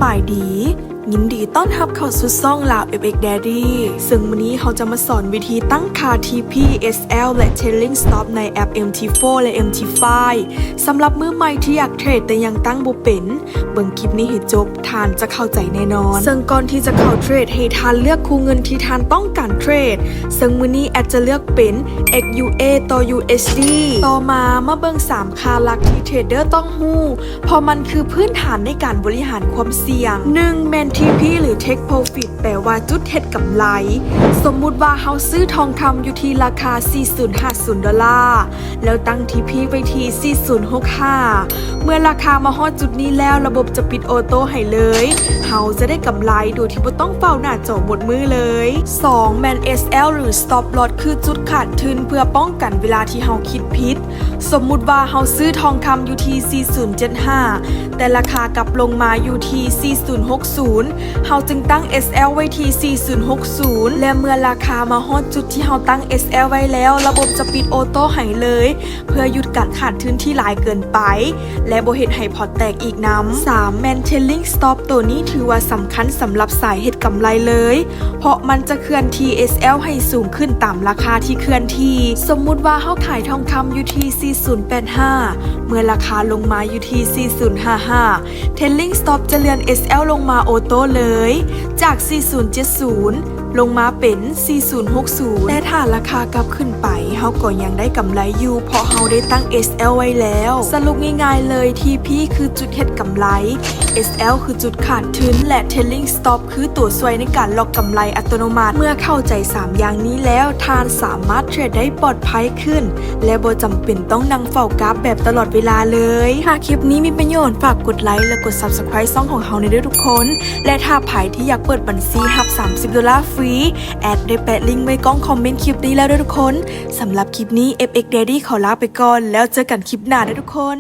บายดียินดีต้อนรับเข้าสู่ช่องลาว FX Daddy ซึ่งวันนี้เขาจะมาสอนวิธีตั้งค่า TP SL และ Trailing Stop ในแอป MT4 และ MT5 สำหรับมือใหม่ที่อยากเทรดแต่ยังตั้งบ่เป็นเบิ่งคลิปนี้ให้จบทานจะเข้าใจแน่นอนซึ่งก่อนที่จะเข้าเทรดให้ทานเลือกคู่เงินที่ทานต้องการเทรดซึ่งมื้อนี้แอดจะเลือกเป็น XUA ต่อ USD ต่อมาเบิ่ง3ค่าหลักที่เทรดเดอร์ต้องฮู้เพราะมันคือพื้นฐานในการบริหารความเสี่ยง 1. Main TP หรือ Take Profit แปลว่าจุดเฮ็ดกำไรสมมุติว่าเฮาซื้อทองคำอยู่ที่ราคา$4050แล้วตั้ง TP ไว้ที่4065เมื่อราคามาฮอดจุดนี้แล้วระบบจะปิดออโต้ให้เลยเฮาจะได้กำไรโดยที่บ่ต้องเฝ้าหน้าจอหมดมือเลย 2. Main SL หรือ Stop Loss คือจุดขาดทุนเพื่อป้องกันเวลาที่เฮาคิดผิดสมมุติว่าเฮาซื้อทองคำอยู่ที่4075แต่ราคากลับลงมาอยู่ที่4060เฮาจึงตั้ง SL ไว้ที่4060และเมื่อราคามาฮอดจุดที่เฮาตั้ง SL ไว้แล้วระบบจะปิดออโต้ให้เลยเพื่อหยุดการขาดทุนที่หลายเกินไปและบ่เฮ็ดให้พอร์ตแตกอีกนำ 3. Maintaining Stop ตัวนี้ถือว่าสำคัญสำหรับสายเฮ็ดกำไรเลยเพราะมันจะเคลื่อนที่ SL ให้สูงขึ้นตามราคาที่เคลื่อนที่สมมุติว่าเฮาขายทองคำอยู่ที่4085เมื่อราคาลงมาอยู่ที่4055 Trailing Stop จะเลื่อน SL ลงมาออโต้เลยจาก4070ลงมาเป็น4060แต่ถ้าราคากลับขึ้นไปเฮาก็ยังได้กำไรอยู่เพราะเฮาได้ตั้ง SL ไว้แล้วสรุปง่ายๆเลย TP คือจุดเฮ็ดกำไร SL คือจุดขาดทุนและ Trailing Stop คือตัวช่วยในการล็อกกำไรอัตโนมัติเมื่อเข้าใจ3อย่างนี้แล้วทานสามารถเทรดได้ปลอดภัยขึ้นและบ่จำเป็นต้องนั่งเฝ้ากราฟแบบตลอดเวลาเลยหากคลิปนี้มีประโยชน์ฝากกดไลค์และกด Subscribe ช่องของเฮาในด้วยทุกคนและถ้าใครที่อยากเปิดบัญชีรับ$30ฟรีแอดได้แปะลิงก์ไว้กล้องคอมเมนต์คลิปนี้แล้วด้วยทุกคนสำหรับคลิปนี้ FX Daddy ขอลาไปก่อนแล้วเจอกันคลิปหน้าด้วยทุกคน